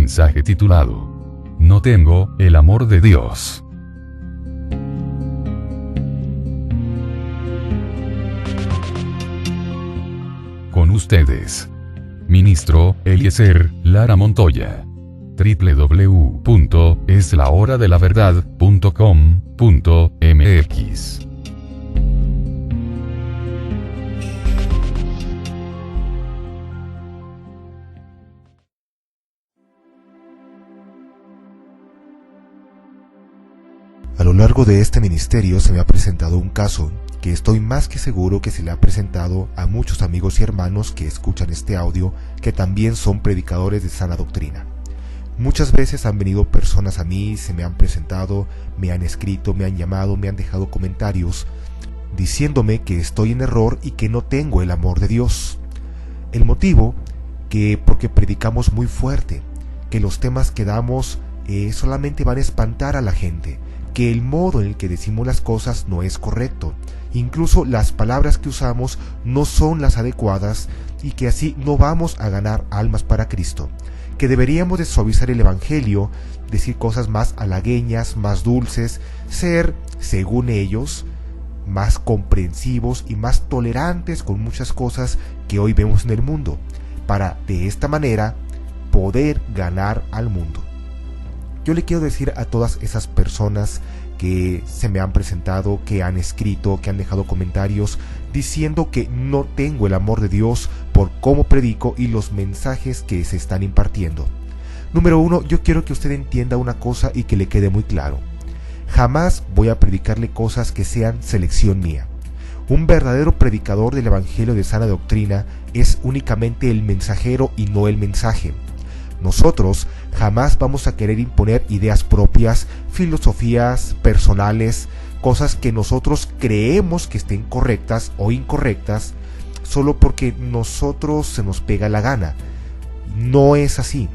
mensaje titulado No tengo el amor de Dios. Con ustedes, Ministro Eliezer Lara Montoya. www.eslahoradelaverdad.com.mx. A lo largo de este ministerio se me ha presentado un caso que estoy más que seguro que se le ha presentado a muchos amigos y hermanos que escuchan este audio, que también son predicadores de sana doctrina. Muchas veces han venido personas a mí, se me han presentado, me han escrito, me han llamado, me han dejado comentarios diciéndome que estoy en error y que no tengo el amor de Dios. El motivo, que porque predicamos muy fuerte, que los temas que damos solamente van a espantar a la gente, que el modo en el que decimos las cosas no es correcto, incluso las palabras que usamos no son las adecuadas y que así no vamos a ganar almas para Cristo, que deberíamos de suavizar el evangelio, decir cosas más halagueñas, más dulces, ser, según ellos, más comprensivos y más tolerantes con muchas cosas que hoy vemos en el mundo, para de esta manera poder ganar al mundo. Yo le quiero decir a todas esas personas que se me han presentado, que han escrito, que han dejado comentarios diciendo que no tengo el amor de Dios por cómo predico y los mensajes que se están impartiendo. Número uno, yo quiero que usted entienda una cosa y que le quede muy claro. Jamás voy a predicarle cosas que sean selección mía. Un verdadero predicador del Evangelio de sana doctrina es únicamente el mensajero y no el mensaje. Nosotros jamás vamos a querer imponer ideas propias, filosofías personales, cosas que nosotros creemos que estén correctas o incorrectas, solo porque nosotros se nos pega la gana. No es así.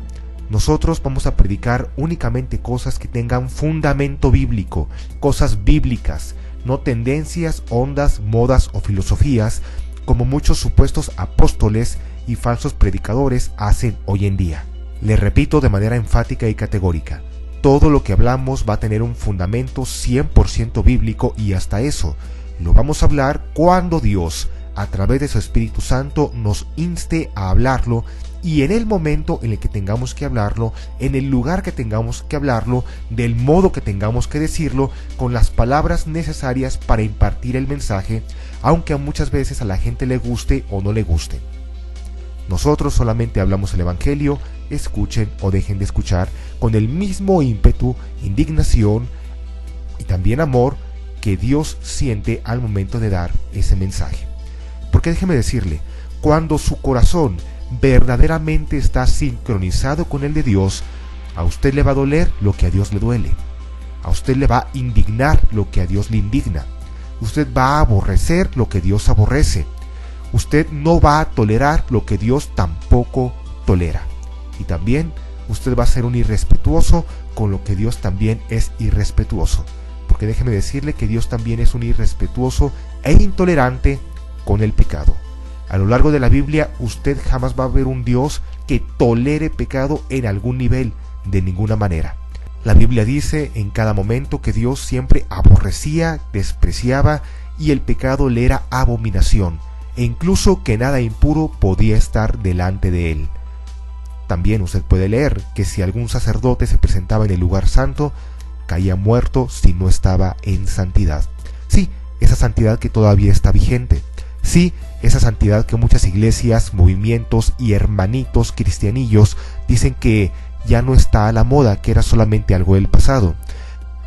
Nosotros vamos a predicar únicamente cosas que tengan fundamento bíblico, cosas bíblicas, no tendencias, ondas, modas o filosofías, como muchos supuestos apóstoles y falsos predicadores hacen hoy en día. Le repito de manera enfática y categórica, todo lo que hablamos va a tener un fundamento 100% bíblico y hasta eso lo vamos a hablar cuando Dios, a través de su Espíritu Santo, nos inste a hablarlo y en el momento en el que tengamos que hablarlo, en el lugar que tengamos que hablarlo, del modo que tengamos que decirlo, con las palabras necesarias para impartir el mensaje, aunque a muchas veces a la gente le guste o no le guste. Nosotros solamente hablamos el Evangelio, escuchen o dejen de escuchar, con el mismo ímpetu, indignación y también amor que Dios siente al momento de dar ese mensaje. Porque déjeme decirle, cuando su corazón verdaderamente está sincronizado con el de Dios, a usted le va a doler lo que a Dios le duele, a usted le va a indignar lo que a Dios le indigna, usted va a aborrecer lo que Dios aborrece, usted no va a tolerar lo que Dios tampoco tolera. Y también usted va a ser un irrespetuoso con lo que Dios también es irrespetuoso. Porque déjeme decirle que Dios también es un irrespetuoso e intolerante con el pecado. A lo largo de la Biblia usted jamás va a ver un Dios que tolere pecado en algún nivel, de ninguna manera. La Biblia dice en cada momento que Dios siempre aborrecía, despreciaba y el pecado le era abominación, e incluso que nada impuro podía estar delante de él. También usted puede leer que si algún sacerdote se presentaba en el lugar santo, caía muerto si no estaba en santidad. Sí, esa santidad que todavía está vigente. Sí, esa santidad que muchas iglesias, movimientos y hermanitos cristianillos dicen que ya no está a la moda, que era solamente algo del pasado.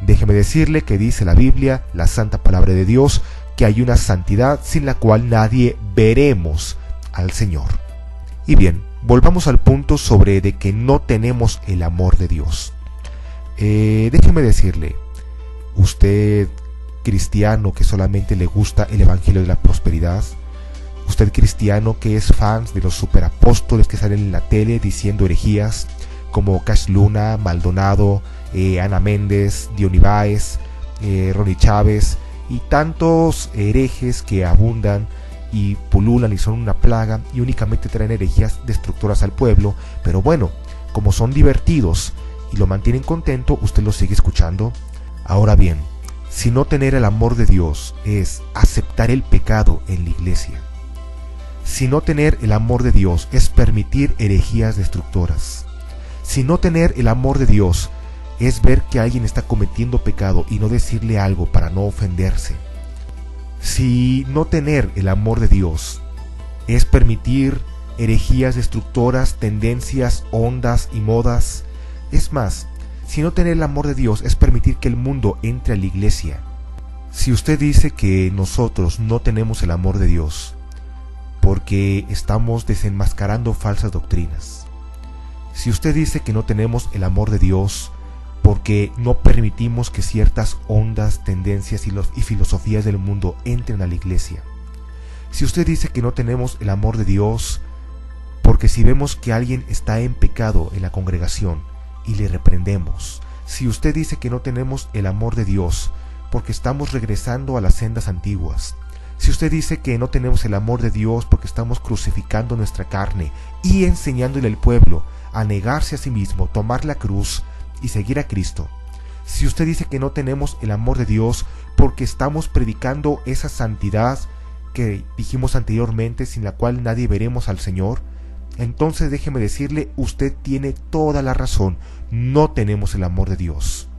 Déjeme decirle que dice la Biblia, la santa palabra de Dios, que hay una santidad sin la cual nadie veremos al Señor. Y bien, volvamos al punto sobre de que no tenemos el amor de Dios. Déjeme decirle, usted cristiano que solamente le gusta el Evangelio de la Prosperidad, usted cristiano que es fan de los superapóstoles que salen en la tele diciendo herejías, como Cash Luna, Maldonado, Ana Méndez, Diony Báez, Ronnie Chávez y tantos herejes que abundan y pululan y son una plaga y únicamente traen herejías destructoras al pueblo. Pero bueno, como son divertidos y lo mantienen contento, usted los sigue escuchando. Ahora bien, si no tener el amor de Dios es aceptar el pecado en la iglesia, si no tener el amor de Dios es permitir herejías destructoras, si no tener el amor de Dios es ver que alguien está cometiendo pecado y no decirle algo para no ofenderse, si no tener el amor de Dios es permitir herejías destructoras, tendencias, ondas y modas, es más, si no tener el amor de Dios es permitir que el mundo entre a la iglesia. Si usted dice que nosotros no tenemos el amor de Dios porque estamos desenmascarando falsas doctrinas, si usted dice que no tenemos el amor de Dios porque no permitimos que ciertas ondas, tendencias y filosofías del mundo entren a la iglesia, si usted dice que no tenemos el amor de Dios porque si vemos que alguien está en pecado en la congregación y le reprendemos, si usted dice que no tenemos el amor de Dios porque estamos regresando a las sendas antiguas, si usted dice que no tenemos el amor de Dios porque estamos crucificando nuestra carne y enseñándole al pueblo a negarse a sí mismo, tomar la cruz y seguir a Cristo, si usted dice que no tenemos el amor de Dios porque estamos predicando esa santidad que dijimos anteriormente, sin la cual nadie veremos al Señor, entonces déjeme decirle, usted tiene toda la razón, no tenemos el amor de Dios.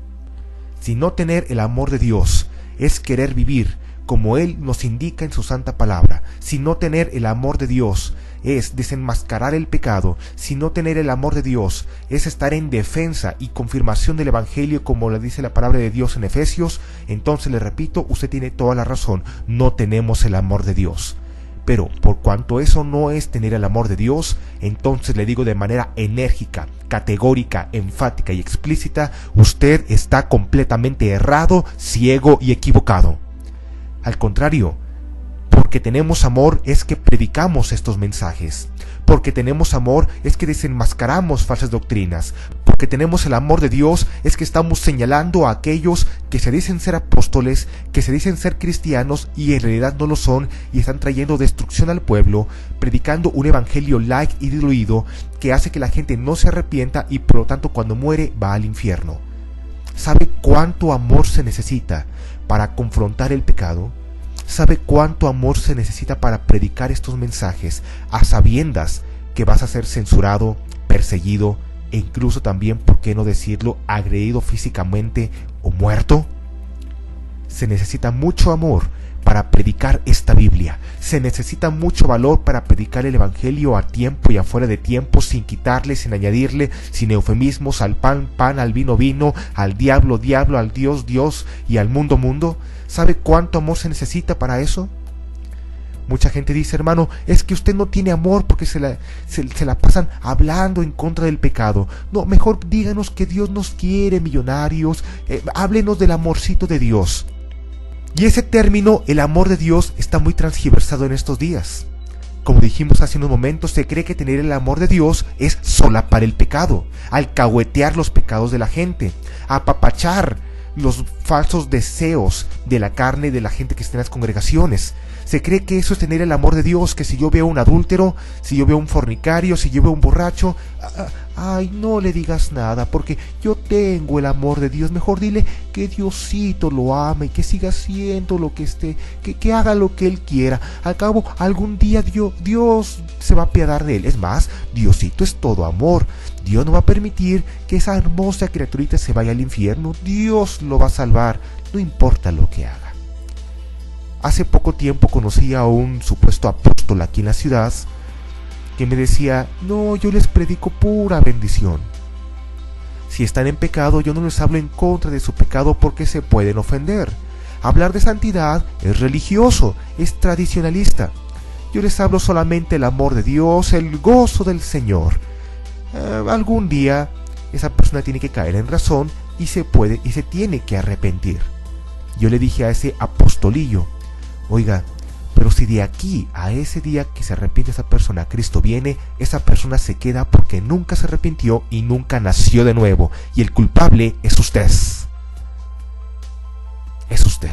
Si no tener el amor de Dios es querer vivir como Él nos indica en su santa palabra, si no tener el amor de Dios es desenmascarar el pecado, si no tener el amor de Dios es estar en defensa y confirmación del Evangelio como le dice la palabra de Dios en Efesios, entonces le repito, usted tiene toda la razón, no tenemos el amor de Dios. Pero por cuanto eso no es tener el amor de Dios, entonces le digo de manera enérgica, categórica, enfática y explícita, usted está completamente errado, ciego y equivocado. Al contrario, porque tenemos amor es que predicamos estos mensajes. Porque tenemos amor es que desenmascaramos falsas doctrinas. Porque tenemos el amor de Dios es que estamos señalando a aquellos que se dicen ser apóstoles, que se dicen ser cristianos y en realidad no lo son y están trayendo destrucción al pueblo, predicando un evangelio light y diluido que hace que la gente no se arrepienta y por lo tanto cuando muere va al infierno. ¿Sabe cuánto amor se necesita para confrontar el pecado? ¿Sabe cuánto amor se necesita para predicar estos mensajes a sabiendas que vas a ser censurado, perseguido e incluso también, por qué no decirlo, agredido físicamente o muerto? Se necesita mucho amor para predicar esta Biblia. Se necesita mucho valor para predicar el Evangelio a tiempo y afuera de tiempo, sin quitarle, sin añadirle, sin eufemismos, al pan, pan, al vino, vino, al diablo, diablo, al Dios, Dios y al mundo, mundo. ¿Sabe cuánto amor se necesita para eso? Mucha gente dice, hermano, es que usted no tiene amor porque se la pasan hablando en contra del pecado. No, mejor díganos que Dios nos quiere, millonarios, háblenos del amorcito de Dios. Y ese término, el amor de Dios, está muy transgiversado en estos días. Como dijimos hace unos momentos, se cree que tener el amor de Dios es solapar el pecado, alcahuetear los pecados de la gente, apapachar los falsos deseos de la carne de la gente que está en las congregaciones. Se cree que eso es tener el amor de Dios, que si yo veo un adúltero, si yo veo un fornicario, si yo veo un borracho, ay, no le digas nada, porque yo tengo el amor de Dios. Mejor dile que Diosito lo ama y que siga haciendo lo que esté, que haga lo que Él quiera. Al cabo, algún día Dios se va a apiadar de él. Es más, Diosito es todo amor. Dios no va a permitir que esa hermosa criaturita se vaya al infierno. Dios lo va a salvar, no importa lo que haga. Hace poco tiempo conocí a un supuesto apóstol aquí en la ciudad que me decía, no, yo les predico pura bendición. Si están en pecado, yo no les hablo en contra de su pecado porque se pueden ofender. Hablar de santidad es religioso, es tradicionalista. Yo les hablo solamente el amor de Dios, el gozo del Señor. Algún día esa persona tiene que caer en razón y se tiene que arrepentir. Yo le dije a ese apostolillo, oiga, pero si de aquí a ese día que se arrepiente esa persona, Cristo viene, esa persona se queda porque nunca se arrepintió y nunca nació de nuevo. Y el culpable es usted. Es usted.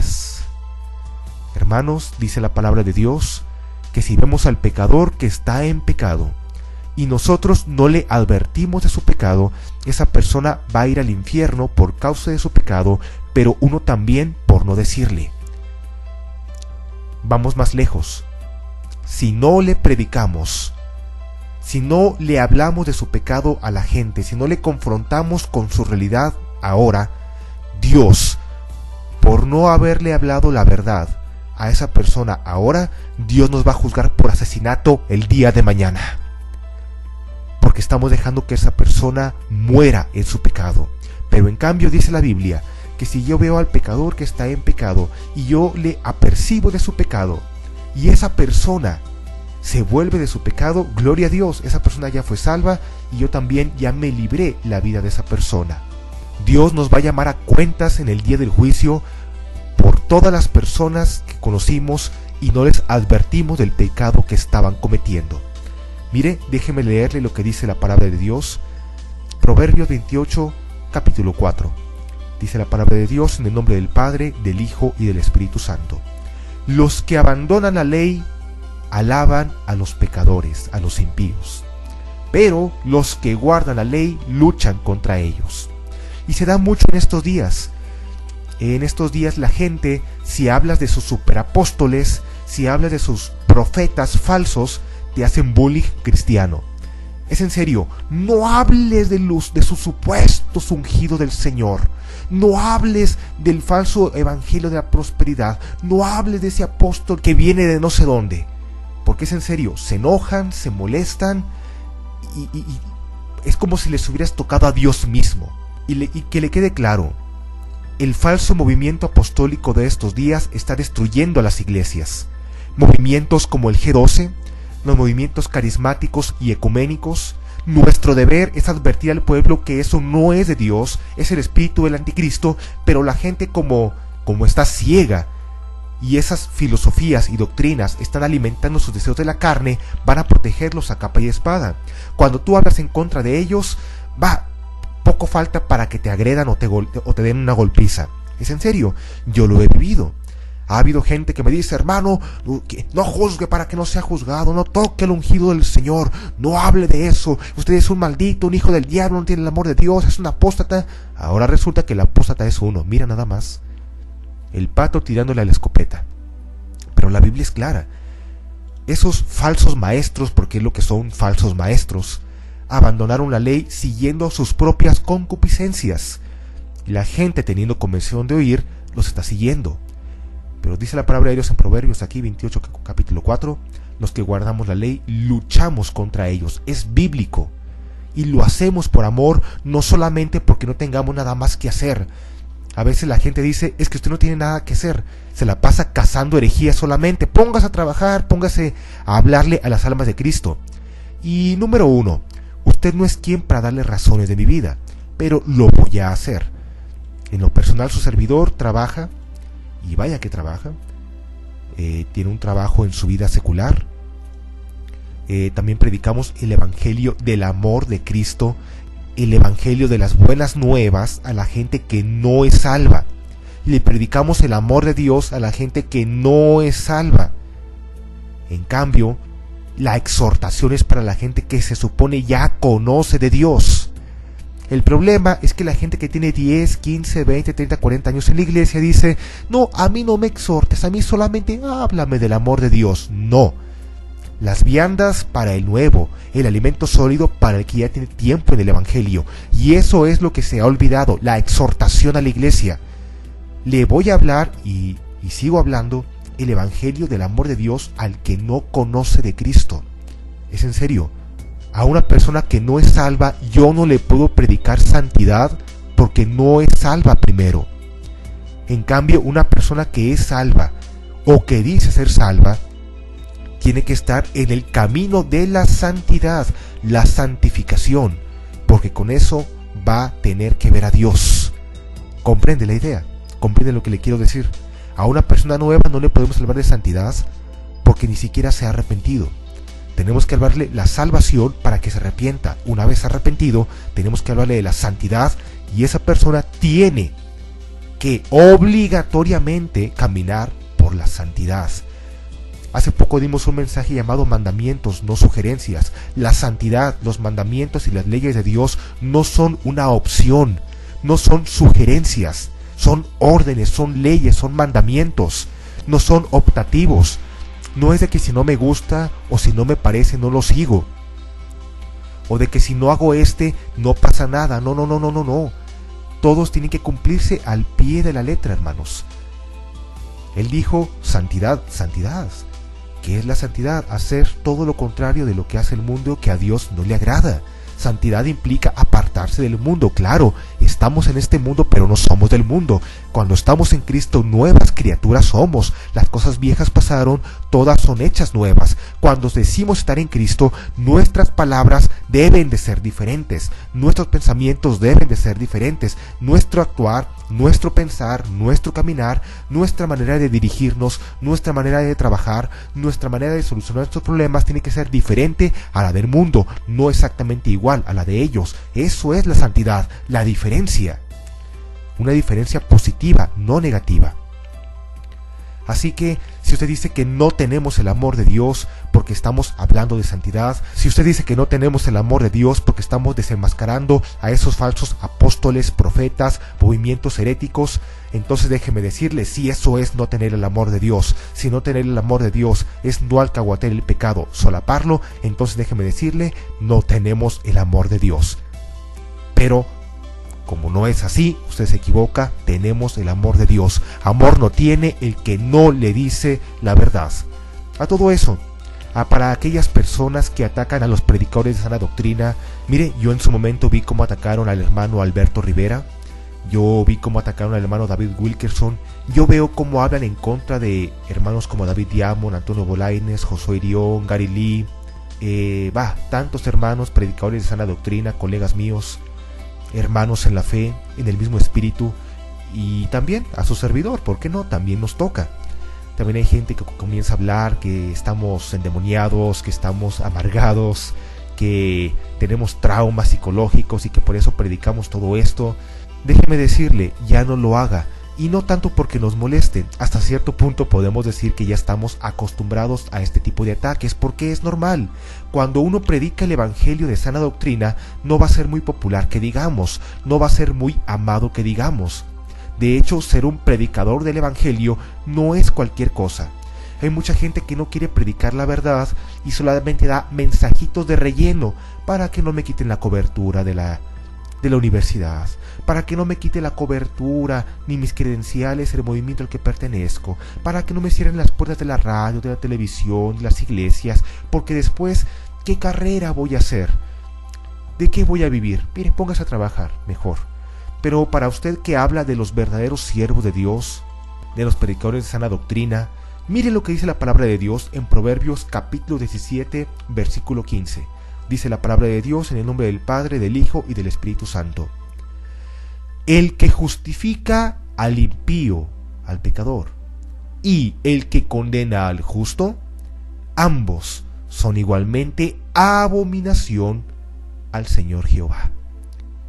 Hermanos, dice la palabra de Dios, que si vemos al pecador que está en pecado, y nosotros no le advertimos de su pecado, esa persona va a ir al infierno por causa de su pecado, pero uno también por no decirle. Vamos más lejos. Si no le predicamos, si no le hablamos de su pecado a la gente, si no le confrontamos con su realidad ahora, Dios, por no haberle hablado la verdad a esa persona ahora, Dios nos va a juzgar por asesinato el día de mañana. Porque estamos dejando que esa persona muera en su pecado. Pero en cambio dice la Biblia que si yo veo al pecador que está en pecado y yo le apercibo de su pecado y esa persona se vuelve de su pecado, gloria a Dios, esa persona ya fue salva y yo también ya me libré la vida de esa persona. Dios nos va a llamar a cuentas en el día del juicio por todas las personas que conocimos y no les advertimos del pecado que estaban cometiendo. Mire, déjeme leerle lo que dice la palabra de Dios. Proverbios 28, capítulo 4. Dice la palabra de Dios en el nombre del Padre, del Hijo y del Espíritu Santo. Los que abandonan la ley alaban a los pecadores, a los impíos, pero los que guardan la ley luchan contra ellos. Y se da mucho en estos días. En estos días la gente, si hablas de sus superapóstoles, si hablas de sus profetas falsos, te hacen bullying cristiano. Es en serio, no hables de sus supuestos ungidos del Señor. No hables del falso evangelio de la prosperidad. No hables de ese apóstol que viene de no sé dónde. Porque es en serio, se enojan, se molestan y es como si les hubieras tocado a Dios mismo. Y que le quede claro, el falso movimiento apostólico de estos días está destruyendo a las iglesias. Movimientos como el G12, los movimientos carismáticos y ecuménicos. Nuestro deber es advertir al pueblo que eso no es de Dios, es el espíritu del anticristo, pero la gente como está ciega y esas filosofías y doctrinas están alimentando sus deseos de la carne, van a protegerlos a capa y espada. Cuando tú hablas en contra de ellos, poco falta para que te agredan o te den una golpiza. Es en serio, yo lo he vivido. Ha habido gente que me dice, hermano, no juzgue para que no sea juzgado, no toque el ungido del Señor, no hable de eso, usted es un maldito, un hijo del diablo, no tiene el amor de Dios, es un apóstata. Ahora resulta que el apóstata es uno, mira nada más, el pato tirándole a la escopeta. Pero la Biblia es clara, esos falsos maestros, porque es lo que son falsos maestros, abandonaron la ley siguiendo sus propias concupiscencias, y la gente teniendo convención de oír, los está siguiendo. Pero dice la palabra de Dios en Proverbios aquí 28 capítulo 4, los que guardamos la ley luchamos contra ellos. Es bíblico. Y lo hacemos por amor, no solamente porque no tengamos nada más que hacer. A veces la gente dice, es que usted no tiene nada que hacer. Se la pasa cazando herejías solamente. Póngase a trabajar, póngase a hablarle a las almas de Cristo. Y número 1, usted no es quien para darle razones de mi vida, pero lo voy a hacer. En lo personal su servidor trabaja, y vaya que trabaja, tiene un trabajo en su vida secular. También predicamos el evangelio del amor de Cristo, el evangelio de las buenas nuevas a la gente que no es salva. Le predicamos el amor de Dios a la gente que no es salva. En cambio, la exhortación es para la gente que se supone ya conoce de Dios. El problema es que la gente que tiene 10, 15, 20, 30, 40 años en la iglesia dice, no, a mí no me exhortes, a mí solamente háblame del amor de Dios. No, las viandas para el nuevo, el alimento sólido para el que ya tiene tiempo en el evangelio. Y eso es lo que se ha olvidado, la exhortación a la iglesia. Le voy a hablar y sigo hablando el evangelio del amor de Dios al que no conoce de Cristo. Es en serio. A una persona que no es salva, yo no le puedo predicar santidad porque no es salva primero. En cambio, una persona que es salva o que dice ser salva, tiene que estar en el camino de la santidad, la santificación, porque con eso va a tener que ver a Dios. ¿Comprende la idea? ¿Comprende lo que le quiero decir? A una persona nueva no le podemos hablar de santidad porque ni siquiera se ha arrepentido. Tenemos que hablarle la salvación para que se arrepienta. Una vez arrepentido, tenemos que hablarle de la santidad y esa persona tiene que obligatoriamente caminar por la santidad. Hace poco dimos un mensaje llamado mandamientos, no sugerencias. La santidad, los mandamientos y las leyes de Dios no son una opción, no son sugerencias, son órdenes, son leyes, son mandamientos, no son optativos. No es de que si no me gusta o si no me parece no lo sigo, o de que si no hago no pasa nada. No. Todos tienen que cumplirse al pie de la letra, hermanos. Él dijo santidad, santidad. ¿Qué es la santidad? Hacer todo lo contrario de lo que hace el mundo, que a Dios no le agrada. Santidad implica apartarse del mundo. Claro, estamos en este mundo, pero no somos del mundo. Cuando estamos en Cristo, nuevas criaturas somos. Las cosas viejas pasaron, todas son hechas nuevas. Cuando decimos estar en Cristo, nuestras palabras deben de ser diferentes. Nuestros pensamientos deben de ser diferentes. Nuestro actuar, nuestro pensar, nuestro caminar, nuestra manera de dirigirnos, nuestra manera de trabajar, nuestra manera de solucionar nuestros problemas tiene que ser diferente a la del mundo, no exactamente igual a la de ellos. Eso es la santidad, la diferencia. Una diferencia positiva, no negativa. Así que, si usted dice que no tenemos el amor de Dios porque estamos hablando de santidad, si usted dice que no tenemos el amor de Dios porque estamos desenmascarando a esos falsos apóstoles, profetas, movimientos heréticos, entonces déjeme decirle, si eso es no tener el amor de Dios, si no tener el amor de Dios es no alcahuetear el pecado, solaparlo, entonces déjeme decirle, no tenemos el amor de Dios. Pero como no es así, usted se equivoca, tenemos el amor de Dios. Amor no tiene el que no le dice la verdad. A todo eso, para aquellas personas que atacan a los predicadores de sana doctrina, mire, yo en su momento vi cómo atacaron al hermano Alberto Rivera, yo vi cómo atacaron al hermano David Wilkerson, yo veo cómo hablan en contra de hermanos como David Diamond, Antonio Bolaines, Josué Irión, Gary Lee, tantos hermanos predicadores de sana doctrina, colegas míos, hermanos en la fe, en el mismo espíritu, y también a su servidor, ¿por qué no? También nos toca. También hay gente que comienza a hablar que estamos endemoniados, que estamos amargados, que tenemos traumas psicológicos y que por eso predicamos todo esto. Déjeme decirle, ya no lo haga. Y no tanto porque nos moleste, hasta cierto punto podemos decir que ya estamos acostumbrados a este tipo de ataques, porque es normal. Cuando uno predica el evangelio de sana doctrina, no va a ser muy popular que digamos, no va a ser muy amado que digamos. De hecho, ser un predicador del evangelio no es cualquier cosa. Hay mucha gente que no quiere predicar la verdad y solamente da mensajitos de relleno para que no me quiten la cobertura de la universidad, para que no me quite la cobertura ni mis credenciales, el movimiento al que pertenezco, para que no me cierren las puertas de la radio, de la televisión, de las iglesias, porque después, ¿qué carrera voy a hacer? ¿De qué voy a vivir? Mire, póngase a trabajar mejor. Pero para usted que habla de los verdaderos siervos de Dios, de los predicadores de sana doctrina, mire lo que dice la palabra de Dios en Proverbios capítulo 17, versículo 15. Dice la palabra de Dios en el nombre del Padre, del Hijo y del Espíritu Santo. El que justifica al impío, al pecador, y el que condena al justo, ambos son igualmente abominación al Señor Jehová.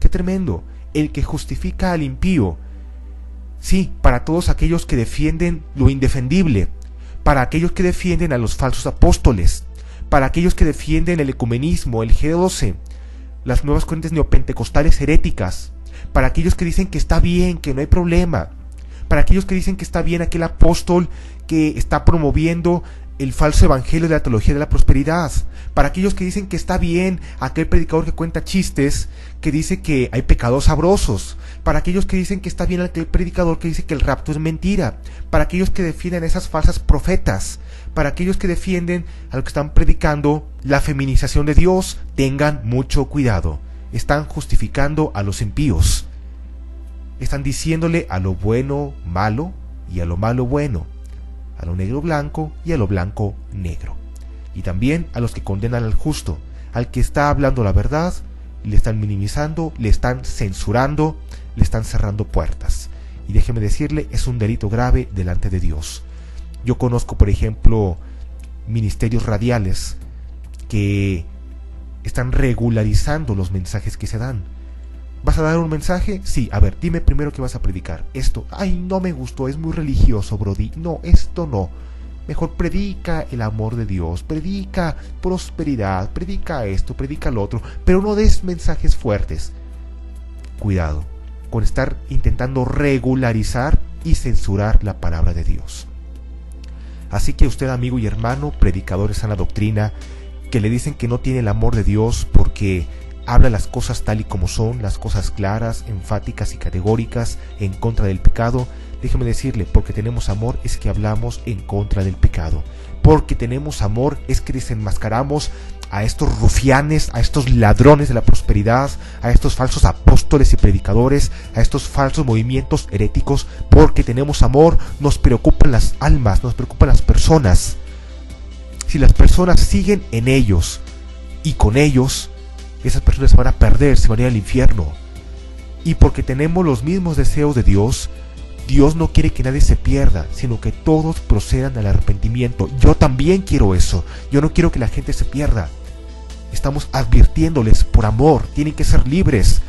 ¡Qué tremendo! El que justifica al impío. Sí, para todos aquellos que defienden lo indefendible, para aquellos que defienden a los falsos apóstoles, para aquellos que defienden el ecumenismo, el G12, las nuevas corrientes neopentecostales heréticas, para aquellos que dicen que está bien, que no hay problema, para aquellos que dicen que está bien aquel apóstol que está promoviendo el falso evangelio de la teología de la prosperidad, para aquellos que dicen que está bien aquel predicador que cuenta chistes, que dice que hay pecados sabrosos, para aquellos que dicen que está bien aquel predicador que dice que el rapto es mentira, para aquellos que defienden a esas falsas profetas, para aquellos que defienden a los que están predicando la feminización de Dios, tengan mucho cuidado. Están justificando a los impíos. Están diciéndole a lo bueno malo y a lo malo bueno, a lo negro blanco y a lo blanco negro. Y también a los que condenan al justo, al que está hablando la verdad, le están minimizando, le están censurando, le están cerrando puertas. Y déjeme decirle, es un delito grave delante de Dios. Yo conozco, por ejemplo, ministerios radiales que están regularizando los mensajes que se dan. ¿Vas a dar un mensaje? Sí, a ver, dime primero qué vas a predicar. Esto, ay, no me gustó, es muy religioso, Brody. No, esto no. Mejor predica el amor de Dios, predica prosperidad, predica esto, predica lo otro, pero no des mensajes fuertes. Cuidado con estar intentando regularizar y censurar la palabra de Dios. Así que usted, amigo y hermano, predicador de sana doctrina, que le dicen que no tiene el amor de Dios porque habla las cosas tal y como son, las cosas claras, enfáticas y categóricas en contra del pecado, déjeme decirle, porque tenemos amor es que hablamos en contra del pecado. Porque tenemos amor es que desenmascaramos a estos rufianes, a estos ladrones de la prosperidad, a estos falsos apóstoles y predicadores, a estos falsos movimientos heréticos. Porque tenemos amor, nos preocupan las almas, nos preocupan las personas. Si las personas siguen en ellos y con ellos, esas personas se van a perder, se van a ir al infierno. Y porque tenemos los mismos deseos de Dios, Dios no quiere que nadie se pierda, sino que todos procedan al arrepentimiento. Yo también quiero eso. Yo no quiero que la gente se pierda. Estamos advirtiéndoles por amor, tienen que ser libres.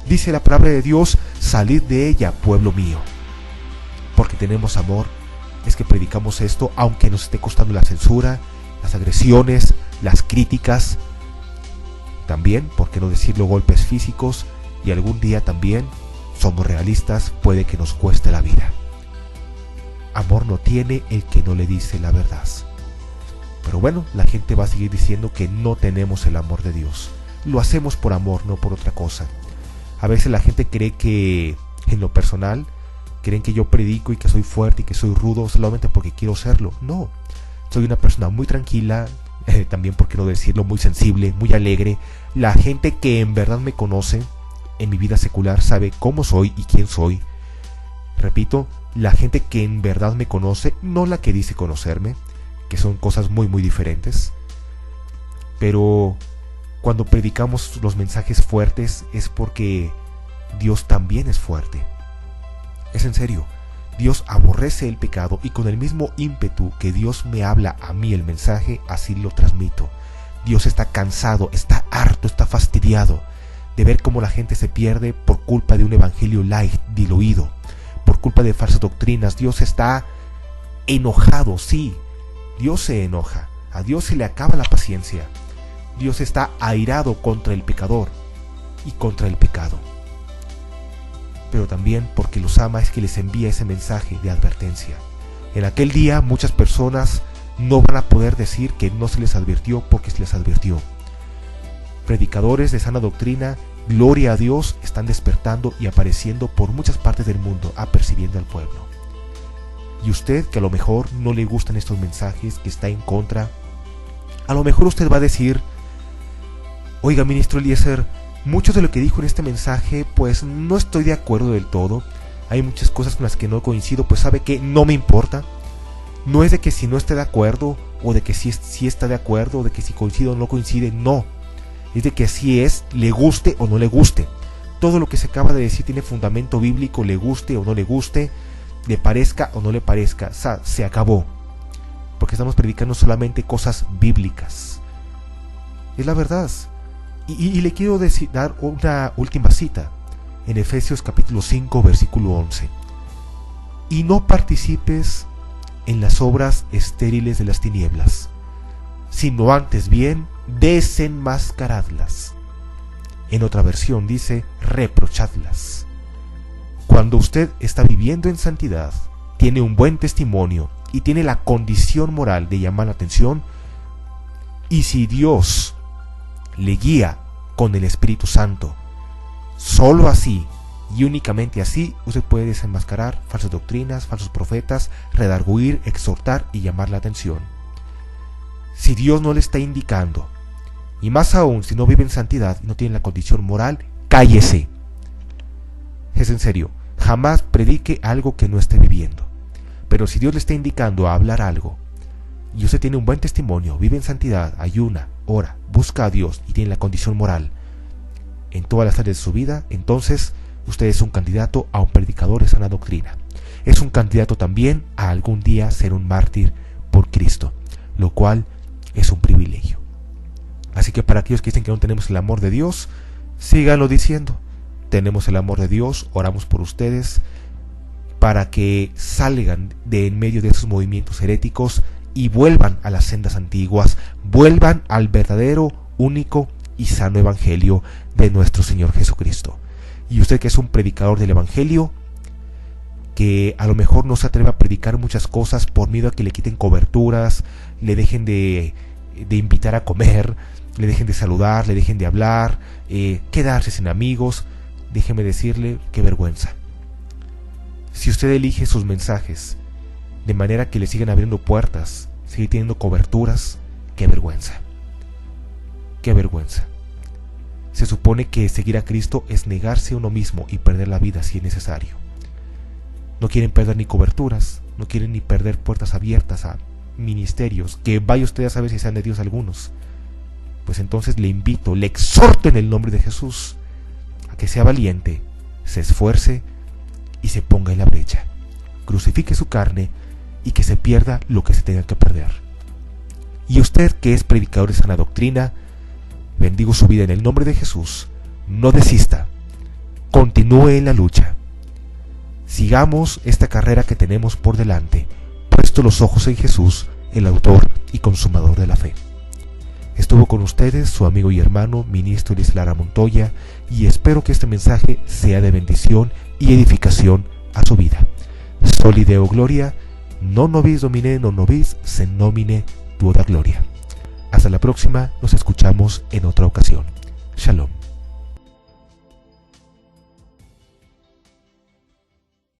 Dice la palabra de Dios, salid de ella, pueblo mío. Porque tenemos amor, es que predicamos esto, aunque nos esté costando la censura, las agresiones, las críticas. También, por qué no decirlo, golpes físicos, y algún día también, somos realistas, puede que nos cueste la vida. Amor no tiene el que no le dice la verdad. Pero bueno, la gente va a seguir diciendo que no tenemos el amor de Dios. Lo hacemos por amor, no por otra cosa. A veces la gente cree que, en lo personal, creen que yo predico y que soy fuerte y que soy rudo solamente porque quiero serlo. No, soy una persona muy tranquila, también, por qué no decirlo, muy sensible, muy alegre. La gente que en verdad me conoce en mi vida secular sabe cómo soy y quién soy. Repito, la gente que en verdad me conoce, no la que dice conocerme, que son cosas muy muy diferentes. Pero cuando predicamos los mensajes fuertes es porque Dios también es fuerte. Es en serio, Dios aborrece el pecado y con el mismo ímpetu que Dios me habla a mí el mensaje, así lo transmito. Dios está cansado, está harto, está fastidiado de ver cómo la gente se pierde por culpa de un evangelio light, diluido, por culpa de falsas doctrinas. Dios está enojado, sí, Dios se enoja, a Dios se le acaba la paciencia. Dios está airado contra el pecador y contra el pecado. Pero también porque los ama es que les envía ese mensaje de advertencia. En aquel día muchas personas no van a poder decir que no se les advirtió porque se les advirtió. Predicadores de sana doctrina, gloria a Dios, están despertando y apareciendo por muchas partes del mundo, apercibiendo al pueblo. Y usted, que a lo mejor no le gustan estos mensajes, que está en contra, a lo mejor usted va a decir: oiga, ministro Eliezer, mucho de lo que dijo en este mensaje, pues no estoy de acuerdo del todo. Hay muchas cosas con las que no coincido, pues sabe que no me importa. No es de que si no esté de acuerdo, o de que si está de acuerdo, o de que si coincide o no coincide, no. Es de que así es, le guste o no le guste. Todo lo que se acaba de decir tiene fundamento bíblico, le guste o no le guste, le parezca o no le parezca. Se acabó. Porque estamos predicando solamente cosas bíblicas. Es la verdad. Y le quiero dar una última cita. En Efesios capítulo 5, versículo 11. Y no participes en las obras estériles de las tinieblas, sino antes bien desenmascaradlas. En otra versión dice reprochadlas. Cuando usted está viviendo en santidad, tiene un buen testimonio y tiene la condición moral de llamar la atención, y si Dios le guía con el Espíritu Santo, solo así y únicamente así usted puede desenmascarar falsas doctrinas, falsos profetas, redarguir, exhortar y llamar la atención. Si Dios no le está indicando, y más aún si no vive en santidad y no tiene la condición moral, cállese. Es en serio, jamás predique algo que no esté viviendo. Pero si Dios le está indicando a hablar algo, y usted tiene un buen testimonio, vive en santidad, ayuna, ora, busca a Dios y tiene la condición moral en todas las áreas de su vida, entonces usted es un candidato a un predicador de sana doctrina. Es un candidato también a algún día ser un mártir por Cristo, lo cual es un privilegio. Así que para aquellos que dicen que no tenemos el amor de Dios, síganlo diciendo. Tenemos el amor de Dios, oramos por ustedes para que salgan de en medio de esos movimientos heréticos y vuelvan a las sendas antiguas, vuelvan al verdadero, único y sano evangelio de nuestro Señor Jesucristo. Y usted, que es un predicador del evangelio, que a lo mejor no se atreve a predicar muchas cosas por miedo a que le quiten coberturas, le dejen de invitar a comer, le dejen de saludar, le dejen de hablar, quedarse sin amigos, déjeme decirle, qué vergüenza. Si usted elige sus mensajes de manera que le sigan abriendo puertas, sigue teniendo coberturas, qué vergüenza. Qué vergüenza. Se supone que seguir a Cristo es negarse a uno mismo y perder la vida si es necesario. No quieren perder ni coberturas, no quieren ni perder puertas abiertas a ministerios, que vaya usted a saber si sean de Dios algunos. Pues entonces le invito, le exhorto en el nombre de Jesús a que sea valiente, se esfuerce y se ponga en la brecha. Crucifique su carne y que se pierda lo que se tenga que perder. Y usted, que es predicador de sana doctrina, bendigo su vida en el nombre de Jesús. No desista, continúe en la lucha. Sigamos esta carrera que tenemos por delante, puesto los ojos en Jesús, el autor y consumador de la fe. Estuvo con ustedes su amigo y hermano, ministro Elías Lara Montoya, y espero que este mensaje sea de bendición y edificación a su vida. Soli Deo Gloria, non nobis Domine, non nobis se nomine tuoda gloria. Hasta la próxima, nos escuchamos en otra ocasión. Shalom.